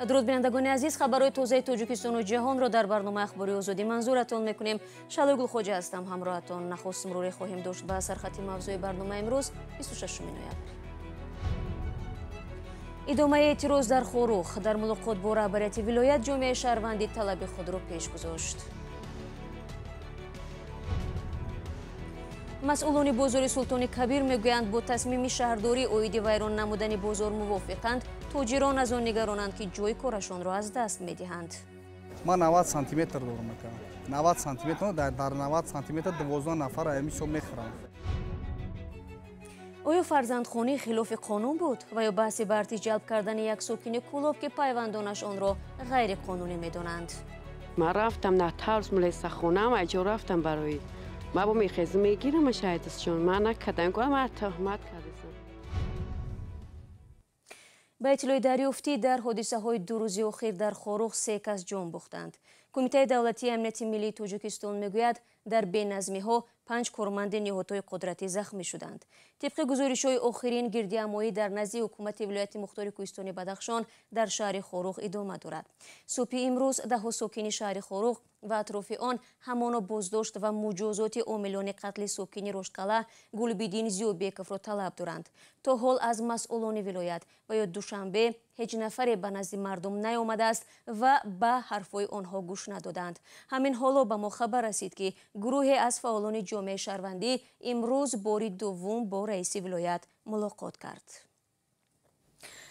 درود بینندگان عزیز، خبرهای تازه تاجیکستان و جهان را در برنامه اخباری آزادی منظورتان میکنیم. شالوی گلخوجه هستم، همراهتان. نخست مروری خواهیم داشت به سرخط موضوع برنامه امروز 26 نوامبر. ادامه اعتراض در خوروخ. در ملاقات با رهبریت ولایت جامعه شهروندی طلب خود را پیش گذاشت. مسئولان بازار سلطان کبیر میگویند با تصمیم شهرداری عاید ویران نمودن بازار موافقند. تاجران از آن نگرانند که جای کارشان را از دست میدهند. من 90 سانتی متر دور میکنم. 90 سانتی متر در 90 سانتی متر 12 نفر همیشه میخرم. آیا فرزندخوانی خلاف قانون بود و یا بحث برتی جلب کردن یک ساکن کلاب که پیوندانش آن را غیر قانونی میدانند؟ من رفتم نه ترس ملیسا خونم اجا رفتم برای ما با میخیزم میگیرم شاید من نکردم کنم من تهمت کردم. به اطلاع دریافتی در حادثه های دو روزی اخیر در خوروخ 3 کس جان باختند. کمیته دولتی امنیت ملی تاجیکستان میگوید در بینظمی ها 5 کارمند نهادهای قدرتی زخمی شدند. طبق گزارش های آخرین گردهمایی در نزد حکومت ولایت مختار کوهستان بدخشان در شهر خوروخ ادامه دارد. صبح امروز ده ساکن شهر خوروخ و اطراف آن همانا بازداشت و مجازات عاملان قتل ساکن رشدقلعه گلبدین زیوبکов را طلب دارند. تا حال از مسئولان ولایت و یا دوشنبه هیچ نفری به نزد مردم نیامده است و به حرفهای آنها گوش ندادند. همین حالا به ما خبر رسید که گروهی از فعالان جامعه شهروندی امروز بار دوم با رئیس ولایت ملاقات کرد.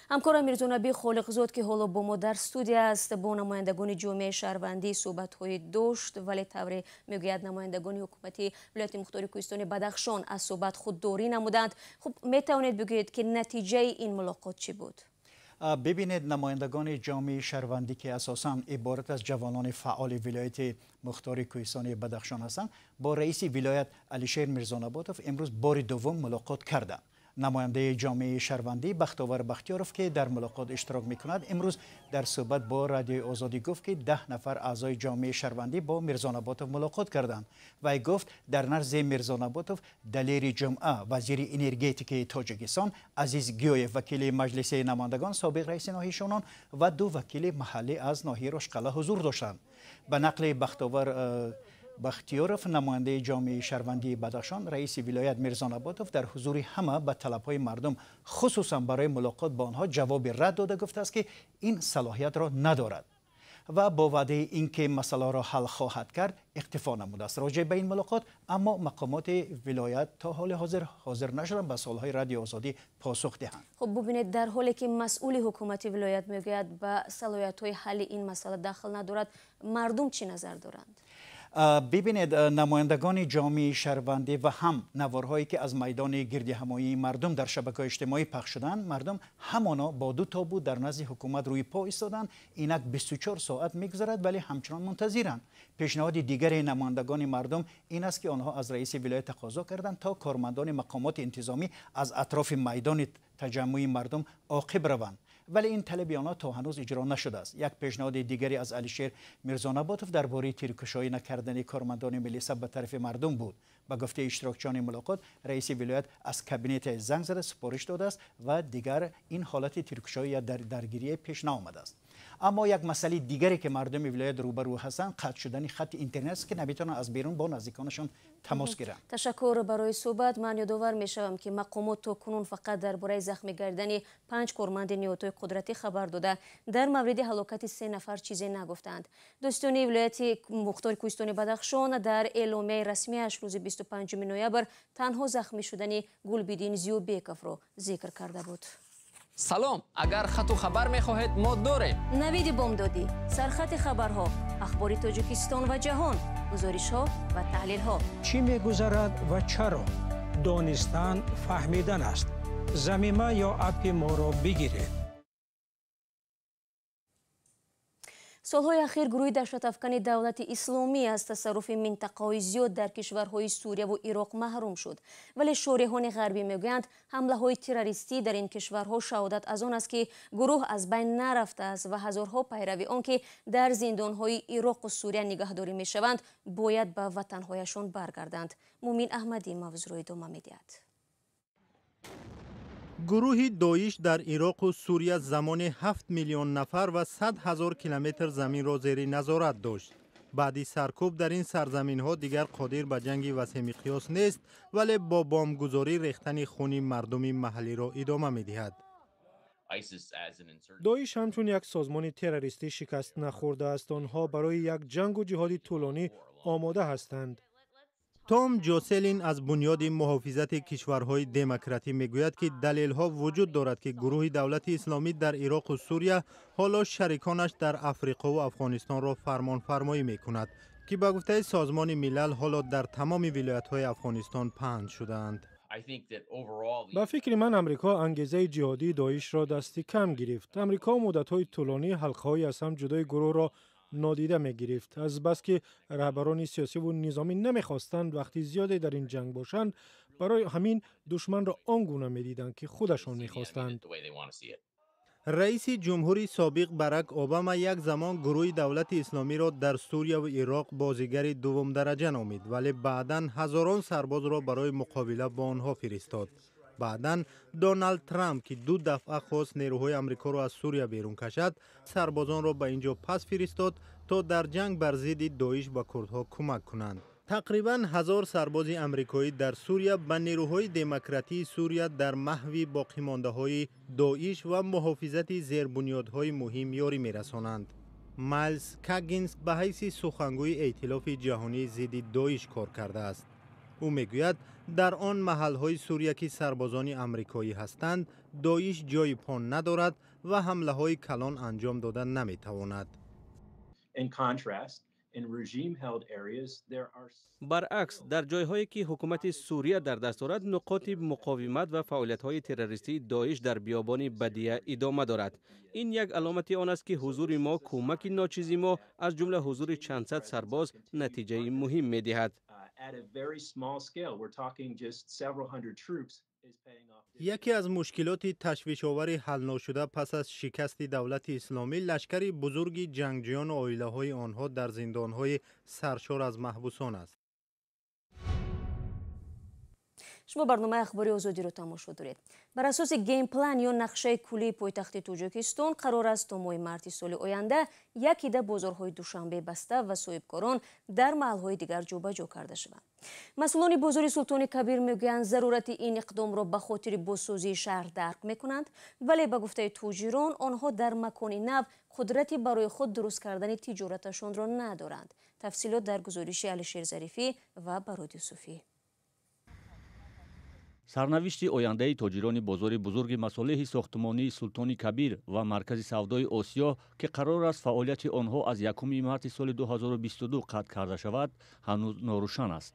همکارم میرزانبی خالقزاد که حالا با ما در استودیو است با نمایندگان جامعه شهروندی صحبت‌های داشت، ولی طوری میگوید نمایندگان حکومتی ولایت مختار کوهستان بدخشان از صحبت خودداری نمودند. خب میتوانید بگویید که نتیجه این ملاقات چی بود؟ ببینید، نمایندگان جامعه شهروندی که اساساً عبارت از جوانان فعال ولایت مختار کوهستان بدخشان هستند با رئیس ولایت علیشیر میرزانباتوف امروز بار دوم ملاقات کردند. نماینده جامعه شهروندی بختیار بختیاروف که در ملاقات اشتراک میکند امروز در صحبت با رادیو آزادی گفت که 10 نفر اعضای جامعه شهروندی با میرزانباتوف ملاقات کردند و گفت در نزد میرزانباتوف دلیر جمعه وزیر انرژتیک تاجیکستان عزیز گیویف وکیل مجلس نمایندگان سابق رئیس ناحیه شونان و 2 وکیل محلی از ناحیه رشدقلعه حضور داشتند. به نقل بختیاروف نماینده جامعه شهروندی بدخشان رئیس ولایت میرزانباتوف در حضور همه به طلب‌های مردم خصوصا برای ملاقات با آنها جواب رد داده گفته است که این صلاحیت را ندارد و با وعده اینکه مسئله را حل خواهد کرد اکتفا نموده است. راجع به این ملاقات اما مقامات ولایت تا حال حاضر نشدند به سوال‌های رادیو آزادی پاسخ دهند. خب ببینید، در حالی که مسئول حکومت ولایت میگوید به صلاحیت‌های حل این مسئله دخل ندارد، مردم چی نظر دارند؟ ببینید، نمایندگان جامعه شهروندی و هم نوارهایی که از میدان گردهمایی مردم در شبکه‌های اجتماعی پخش شدند، مردم همانا با 2 تابو در نزد حکومت روی پا ایستادند. اینک 24 ساعت میگذرد ولی همچنان منتظرند. پیشنهاد دیگر نمایندگان مردم این است که آنها از رئیس ولایت تقاضا کردند تا کارمندان مقامات انتظامی از اطراف میدان تجمع مردم عاقب روند، ولی این طلب آنها تا هنوز اجرا نشده است. یک پیشنهاد دیگری از علیشیر میرزانباتوف درباره تیرکشایی نکردن کارمندان ملیسا به طرف مردم بود. با گفته اشتراکچیان ملاقات رئیس ولایت از کابینت زنگ زده سپارش داده است و دیگر این حالت تیرکشایی یا درگیری پیش نیامده است. اما یک مسئله دیگری که مردم ولایت روبرو هستند قطع شدن خط اینترنت است که نمیتونن از بیرون با نزدیکانشان تماس گیرند. تشکر برای صحبت. من یادآور میشوم که مقامات تا کنون فقط درباره زخمی گردن 5 کارمند نهادهای قدرتی خبر داده، در مورد هلاکت 3 نفر چیزی نگفتند. دوستان ولایت مختار کوهستان بدخشان در اعلامیه رسمیش روز 25 نوامبر تنها زخمی شدن گلبدین زیوبکov را ذکر کرده بود. سلام، اگر خط و خبر میخواهید ما داریم. نوید بامدادی، سرخط خبرها، اخبار تاجیکستان و جهان، گزارش ها و تحلیل ها. چی میگذرد و چرا؟ دانستن فهمیدن است. ضمیمه یا اپ ما را بگیرید. سالهای اخیر گروه دهشت‌افکن دولت اسلامی از تصرف منطقه‌های زیاد در کشورهای سوریه و عراق محروم شد، ولی شارحان غربی میگویند حمله‌های تروریستی در این کشورها شهادت از آن است که گروه از بین نرفته است و هزارها پیروی آن که در زندان‌های عراق و سوریه نگهداری میشوند باید به وطن‌هایشان برگردند. مومین احمدی موضوع را ادامه می‌دهد. گروه داعش در عراق و سوریه زمان 7 میلیون نفر و 100,000 کیلومتر زمین را زیر نظارت داشت. بعدی سرکوب در این سرزمین ها دیگر قادر به جنگی وسیع مقیاس نیست، ولی با بمبگذاری ریختن خون مردم محلی را ادامه می‌دهد. داعش همچون یک سازمان تروریستی شکست نخورده است. آنها برای یک جنگ و جهاد طولانی آماده هستند. توم جوسلین از بنیاد محافظت کشورهای دموکراتی میگوید که دلیل‌ها وجود دارد که گروه دولت اسلامی در عراق و سوریه حالا شریکانش در افریقا و افغانستان را فرمانفرمایی میکند که به گفته سازمان ملل حالا در تمام ولایت‌های افغانستان پهن شدند. به فکر من امریکا انگیزه جهادی داعش را دستی کم گرفت. امریکا مدت‌های طولانی حلقه‌های از هم جدای گروه را نادیده می گرفت. از بس که رهبران سیاسی و نظامی نمیخواستند وقتی زیاده در این جنگ باشند، برای همین دشمن را آنگونه میدیدند که خودشان میخواستند. رئیس جمهوری سابق باراک اوباما یک زمان گروه دولت اسلامی را در سوریه و عراق بازیگر دوم درجه نامید، ولی بعداً هزاران سرباز را برای مقابله با آنها فرستاد. بعداً دونالد ترامپ که 2 دفعه خواست نیروهای آمریکا را از سوریه بیرون کشد، سربازان را به اینجا پس فرستاد تا در جنگ بر ضد داعش به کردها کمک کنند. تقریباً 1000 سرباز آمریکایی در سوریه به نیروهای دموکراتی سوریه در محو باقیمانده‌های داعش و محافظت زیربنیادهای مهم یاری می‌رسانند. مایلز کاگینز به حیث سخنگوی ائتلاف جهانی ضد داعش کار کرده است. او میگوید در آن محل‌های سوریه که سربازان آمریکایی هستند، داعش جای پا ندارد و حمله‌های کلان انجام داده نمی‌تواند. برعکس در جایهایی که حکومت سوریه در دست دارد، نقاط مقاومت و فعالیت‌های تروریستی داعش در بیابان بدیه ادامه دارد. این یک علامت آن است که حضور ما، کمک ناچیزی ما از جمله حضور چند صد سرباز نتیجه مهم می‌دهد. یکی از مشکلات تشویش‌آور حل نشده پس از شکست دولت اسلامی، لشکر بزرگ جنگجویان و عائله‌های آنها در زندان‌های سرشار از محبوسان است. شما برنامه اخباری آزادی رو تماشا دارید. بر اساس گیم پلان یا نقشه کلی پایتخت تاجیکستان قرار است تا ماه مارس سال آینده یک عده بازارهای دوشنبه بسته و صاحبکاران در محل‌های دیگر جابجا کرده شوند. مسئولان بازار سلطان کبیر میگویند ضرورت این اقدام را به خاطر بازسازی شهر درک میکنند، ولی به گفته تاجران آنها در مکان نو قدرتی برای خود درست کردن تجارتشان را ندارند. تفصیلات در گزارش علیشیر ظریفی و برادی صوفی. سرنوشت آینده تاجران بازار بزرگ مصالح ساختمانی سلطان کبیر و مرکز سودای آسیا که قرار است فعالیت آنها از 1 مارس سال 2022 قطع کرده شود، هنوز ناروشن است.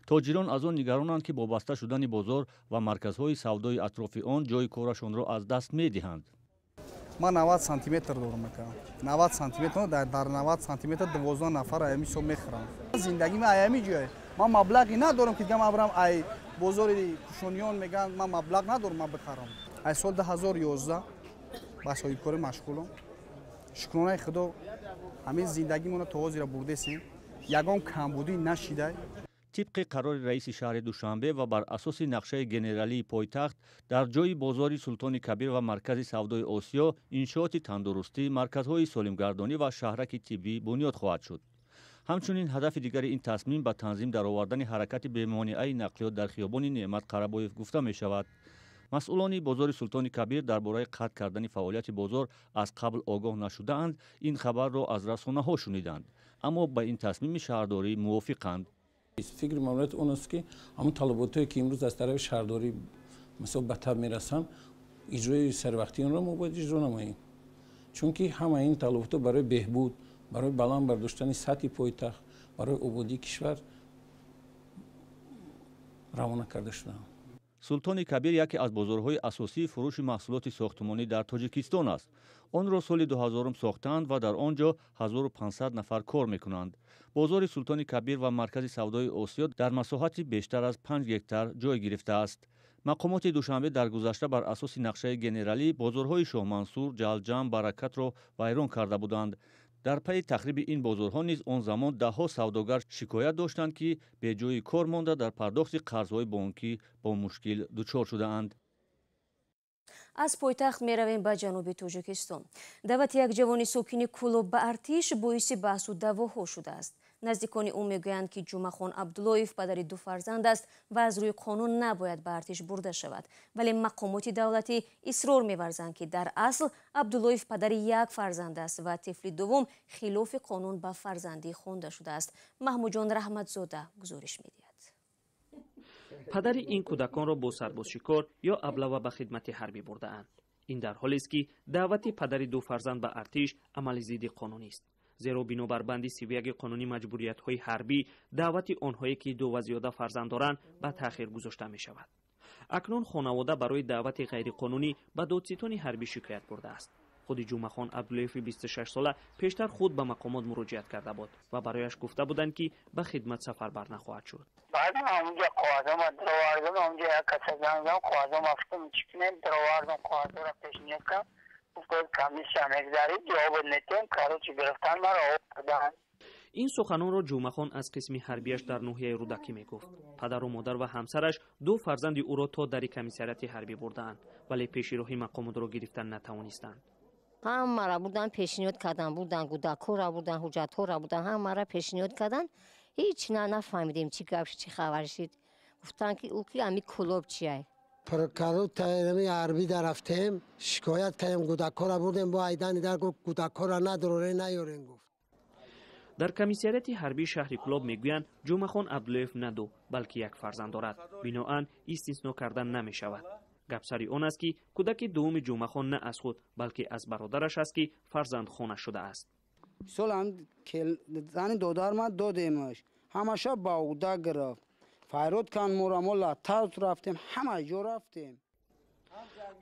تاجران از آن نگرانند که با بسته شدن بازار و مرکزهای سودای اطراف آن جای کارشان را از دست می‌دهند. من 90 سانتی متر دور میکنم. 90 سانتی متر در 90 سانتی متر 12 نفر ایمی سو میخرم. زندگی من ایمی جای. من مبلغی ندارم که گم برم ای بازار کشونیان میگن من مبلغ ندارم من بخرم. ای سال 2011 با صاحبکاری مشغولم. شکرانه خدا همین زندگیمون تو زیر برده سیم. یگان کمبودی نشیده. طبق قرار رئیس شهر دوشنبه و بر اساس نقشه گنرالی پایتخت، در جای بازار سلطان کبیر و مرکز سودای آسیا انشاءات تندرستی، مرکزهای سالمگردانی و شهرک طبی بنیاد خواهد شد. همچنین هدف دیگر این تصمیم به تنظیم درآوردن حرکت بهمانعه نقلیات در خیابان نعمت قره‌بایف گفته می شود. مسئولان بازار سلطان کبیر درباره قطع کردن فعالیت بازار از قبل آگاه نشده‌اند. این خبر را از رسانه‌ها شنیدند، اما با این تصمیم شهرداری موافقند. فکر مملکت اون است که همون طلباتی که امروز از طرف شهرداری مثلا به تب میرسن، اجرای سروقتی اون را ما باید اجرا نماییم، چون که همه این طلبات برای بهبود، برای بلند برداشتن سطح پایتخت، برای آبادی کشور روانه کرده شدند. سلطان کبیر یکی از بازارهای اساسی فروش محصولات ساختمانی در تاجیکستان است. آن را سال 2000 ساختند و در آنجا 1500 نفر کار میکنند. بازار سلطان کبیر و مرکز سودای آسیا در مساحتی بیشتر از 5 هکتار جای گرفته است. مقامات دوشنبه در گذشته بر اساس نقشه گنرالی بازارهای شاه منصور، جلجم، برکت را ویران کرده بودند. در پی تخریب این بازارها نیز آن زمان دهها سوداگر شکایت داشتند که به جای کار مانده در پرداخت قرضهای بانکی با مشکل دچار شده اند. از پایتخت میرویم به جنوب تاجیکستان. دعوت یک جوان ساکن کلوب به ارتش باعث بحث و دعواها شده است. نزدیکان او میگویند که جمعخان عبداللهیف پدر دو فرزند است و از روی قانون نباید به ارتش برده شود، ولی مقامات دولتی اصرار می‌ورزند که در اصل عبداللهیف پدر یک فرزند است و طفل دوم خلاف قانون به فرزندی خوانده شده است. محمود جان رحمتزاده گزارش می‌دهد. پدر این کودکان را با سرباز شکار یا ابله به خدمت حربی برده اند. این در حالی است که دعوت پدر دو فرزند به ارتش عمل ضد قانونی است. زیرا بنابر بند 31 قانونی مجبوریت‌های حربی دعوت آنهایی که دو و زیاده فرزند دارند به تأخیر گذاشته می شود. اکنون خانواده برای دعوت غیر قانونی به دادستان حربی شکایت برده است. خود جمعخان عبداللهیف 26 ساله پیشتر خود به مقامات مراجعت کرده بود و برایش گفته بودند که به خدمت سفربر نخواهد شد. بعد اونجا خواهدم درواردم اونجا یک کسی زنگم خواهدم افتم چکنه درواردم خواهدم را پیشنیت کنم. این سخنان را جمعخان از قسم حربیش در ناحیه رودکی میگفت. پدر و مادر و همسرش دو فرزند او را تا در کمیسریات حربی بردند، ولی پیش راهی مقامات را گرفتن نتوانستند. همه را بردن پیشنهاد کردن، بردن کودک‌ها را بردن، حجت‌ها را بردن، همه را پیشنهاد کردن. هیچ نفهمیدیم چی گفت چی خبر شد. گفتن که او که امی کلوب چیه. پرکارو تایرمی عربی در رفتیم شکایت کردیم کودک‌ها را بردیم با ایدان در گفت کودک‌ها را نداره نیارین گفت. در کمیسریات حربی شهر کلوب میگویند جمعخان عبداللهیف نه دو بلکه یک فرزند دارد، بنابراین استثنا کردن نمی شود. گپ سری آن است که کودک دوم جمعخان نه از خود بلکه از برادرش است که فرزند خانه شده است. سال هم که زن دادر ما دادیمش همش با اودا گرفت فیروت کن مورامولا تاوت رفتیم همه جا رفتیم.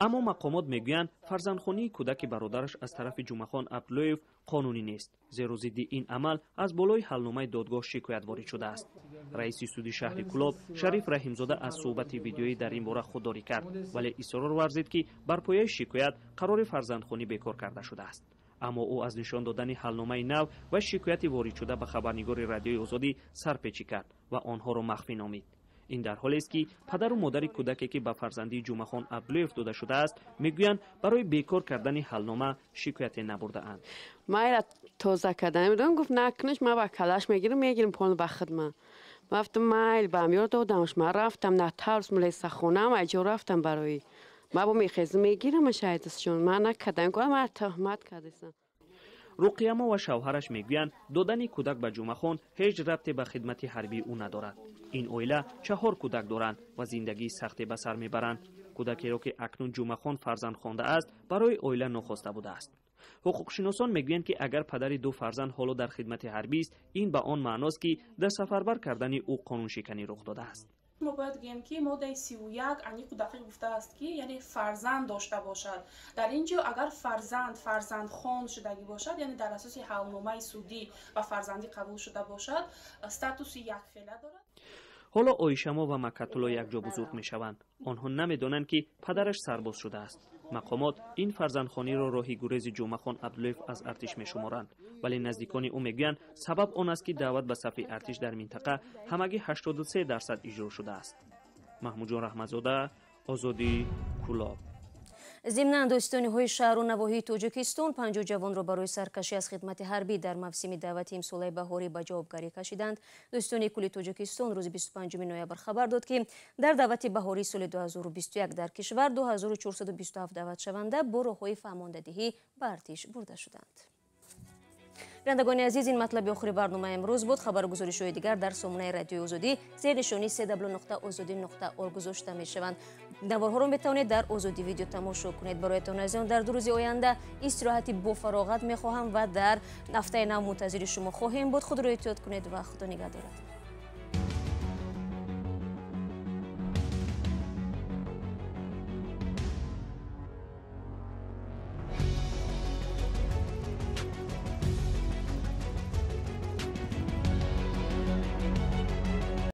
اما مقامات میگویند فرزندخوانی کودک برادرش از طرف جمعخان عبداللهیف قانونی نیست، زیرا ضد این عمل از بالای حلنامه دادگاه شکایت وارد شده است. رئیس سود شهر کلوب شریف رحیمزاده از صحبت ویدیویی در این باره خودداری کرد، ولی اصرار ورزید که بر پایه شکایت قرار فرزندخوانی بیکار کرده شده است. اما او از نشان دادن حلنامه نو و شکایت وارد شده به خبرنگار رادیوی آزادی سرپیچی کرد و آنها را مخفی نامید. این در حالی است که پدر و مادر کودکی که به فرزندی جمعخان عبداللهیف داده شده است میگویند برای بیکار کردن حلنامه شکایت نبرده اند. ما را توزیع کردن میدونم گفت نکنش ما با کلاش میگیریم پول به خدمت. ما گفتم مایل به میار دادمش ما رفتم نه ترس ملیس خونه ما اجا رفتم برای ما با میخیز میگیرم شاهدشون ما نکردم گفتم ما تهمت کردم. رقیما و شوهرش میگویند دادن کودک به جمعخان هیچ ربطی به خدمت حربی او ندارد. این اویله 4 کودک دارند و زندگی سختی به سر میبرند. کودکی را که اکنون جمعخان فرزند خوانده است برای اویله نخواسته بوده است. حقوقشناسان میگویند که اگر پدر دو فرزند حالا در خدمت حربی است این به آن معناست که در سفربر کردن او قانون شکنی رخ داده است. ما باید بگیم که ماده 31 انی کودکی گفته است که یعنی فرزند داشته باشد. در اینجا اگر فرزند خوان شدگی باشد یعنی در اساس حلنامه سودی و فرزندی قبول شده باشد استاتوس یک فعله دارد. حالا آیشما و مکتولا یک جا بزرگ می شوند. آنها نمیدانند که پدرش سرباز شده است. مقامات این فرزندخوانی را راهی گریز جمعخان عبداللهیف از ارتش می شمارند، ولی نزدیکان او میگویند سبب آن است که دعوت به صف ارتش در منطقه همگی 83% اجرا شده است. محمود جان رحمتزاده، آزادی، کلاب. ضمن داستانی‌های شهر و نواحی تاجیکستان 50 جوان را برای سرکشی از خدمت حربی در موسم دعوت امسال بهاری به جوابگاری کشیدند. داستانی کلی تاجیکستان روز 25 نوامبر خبر داد که در دعوت بهاری سال 2021 در کشور 2427 دعوت شونده با راه‌های فرماندهی به ارتش برده شدند. بینندگان عزیز این مطلب آخر برنامه امروز بود. خبرگزاری‌های دیگر در سامانه رادیو آزادی زیر نشانی www.azadi.org گذاشته می‌شوند. نوارها را می‌توانید در آزادی ویدیو تماشا کنید. برایتان از آن در 2 روز آینده استراحتی با فراغت می‌خواهم و در هفته نو منتظر شما خواهیم بود. خود را احتیاط کنید و خدا نگهدارت.